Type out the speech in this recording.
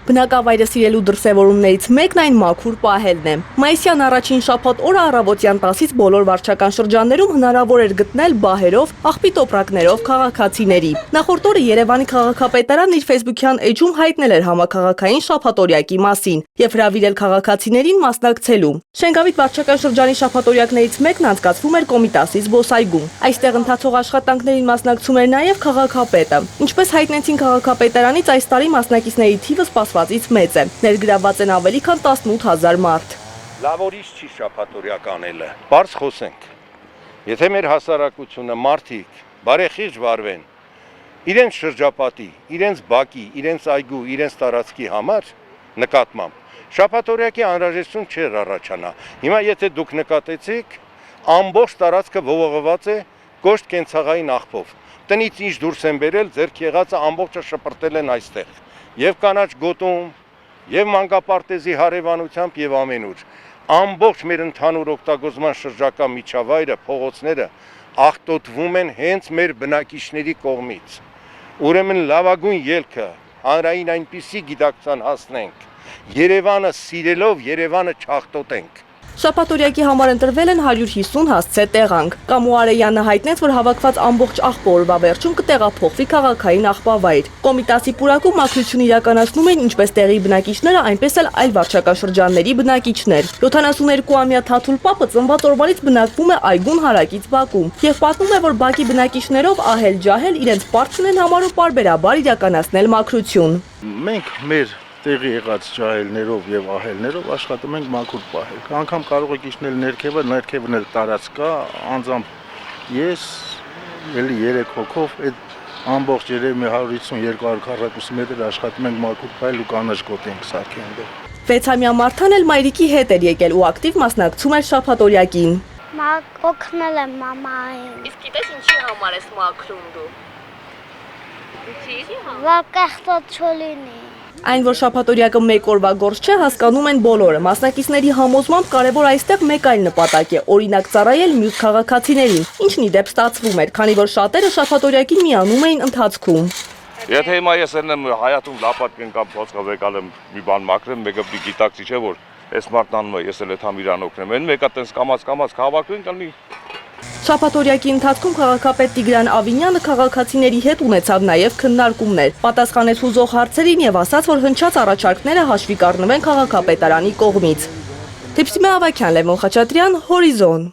Բնակավայրը սիրելու դրսևորումներից մեկն այն մաքուր պահելն է։ Մայիսյան առաջին շաբաթ օրը առավոտյան 10-ից բոլոր վարչական շրջաններում հնարավոր էր գտնել բահերով, աղբի տոպրակներով քաղաքացիների։ Նախորդ օրը Երևանի քաղաքապետարանն իր ֆեյսբուքյան էջում հայտնել էր համաքաղաքային շաբաթօրյակի մասին եւ հրավիրել քաղաքացիներին մասնակցելու։ Շենգավիթ վարչական շրջանի շաբաթօրյակներից մեկն անցկացվում էր Կոմիտասի զբոսայգում։ Այստեղ ընթացող աշխատանքներին մասնակցում էր նաեւ քաղաքապետը։ Ինչպես հայտնեցին քաղաքապետարանից, այս տարի մասնակիցների թիվը սպասվածից մեծ է։ Ներգրաված են ավելի քան 18000 մարդ։ Լավ օրից չի շաբաթօրյակ անելը։ Բարձ խոսենք։ Եթե մեր հասարակությունը մարդիկ բարեխիղճ վարվեն, իրենց շրջապատի, իրենց բակի, իրենց այգու, իրենց տարածքի համար նկատմամբ շաբաթօրյակի անհրաժեշտություն չէր առաջանա։ Հիմա եթե դուք նկատեցիք, ամբողջ տարածքը ողողված է կոշտ կենցաղային աղբով։ Տնից ինչ դուրս են բերել, ձեռք եղածը ամբողջը շպրտել են այստեղ։ Եվ կանաչ գոտում, եւ մանկապարտեզի հարևանությամբ եւ ամենուր։ Ամբողջ մեր ընդհանուր օգտագործման շրջակա միջավայրը, փողոցները աղտոտվում են հենց մեր բնակիչների կողմից։ Ուրեմն լավագույն ելքը հանրային այնպիսի գիտակցության հասնենք, Երևանը սիրելով Երևանը չաղտոտենք։ Շաբաթօրյակի համար ընտրվել են 150 հասցե տեղանք։ Կամո Արեյանը հայտնեց, որ հավաքված ամբողջ աղբը օրվա վերջում կտեղափոխվի քաղաքային աղբավայր։ Կոմիտասի պուրակում մաքրություն իրականացնում են ինչպես տեղի բնակիչները, այնպես էլ այլ վարչական շրջանների բնակիչներ։ 72-ամյա Թաթուլ Պապը ծնված օրվանից բնակվում է այգուն հարակից բակում եւ պատմում է, որ բակի բնակիչներով ահել-ջահել իրենց պարտքն են համարում պարբերաբար իրականացնել մաքրություն։ Մենք մեր տեղի եղած ջահելներով եւ ահելներով աշխատում ենք մաքուր պահել։ Անգամ կարող եք իջնել ներքևն էլ տարած կա, անձամբ ես էլի 3 հոգով այդ ամբողջ երևի 150-200 քառակուսի մետր աշխատում ենք մաքուր պահել ու կանաչ գոտ ենք սարքել այնտեղ։ 6-ամյա Մարթան էլ մայրիկի հետ էր եկել ու ակտիվ մասնակցում էր շաբաթօրյակին։ Օգնել եմ մամային։ Իսկ գիտես ինչի համար ես մաքրում դու։ Որ կախտոտ չլինի։ Այն, որ շաբաթօրյակը մեկ օրվա գործ չէ, հասկանում են բոլորը։ Մասնակիցների համոզմամբ կարևոր այստեղ մեկ այլ նպատակ է՝ օրինակ ծառայել մյուս քաղաքացիներին, ինչն ի դեպ ստացվում էր, քանի որ շատերը շաբաթօրյակին միանում էին ընթացքում։ Եթե հիմա ես եմ հայատում լապատկեն կամ փոցկով եկալ եմ մի բան մաքրեմ, մեկը պիտի գիտակցի չէ որ այս մարդն անում է, ես էլ եմ իրան օգնեմ։ Այն մեկը տենց կամած հավաքվեն կլինի։ Շաբաթօրյակի ընթացքում քաղաքապետ Տիգրան Ավինյանը քաղաքացիների հետ ունեցավ նաև քննարկումներ, պատասխանեց հուզող հարցերին եւ ասաց, որ հնչած առաջարկները հաշվի կառնվեն քաղաքապետարանի կողմից։ Թիփսիմե Ավագյան, Լևոն Խաչատրյան, Հորիզոն։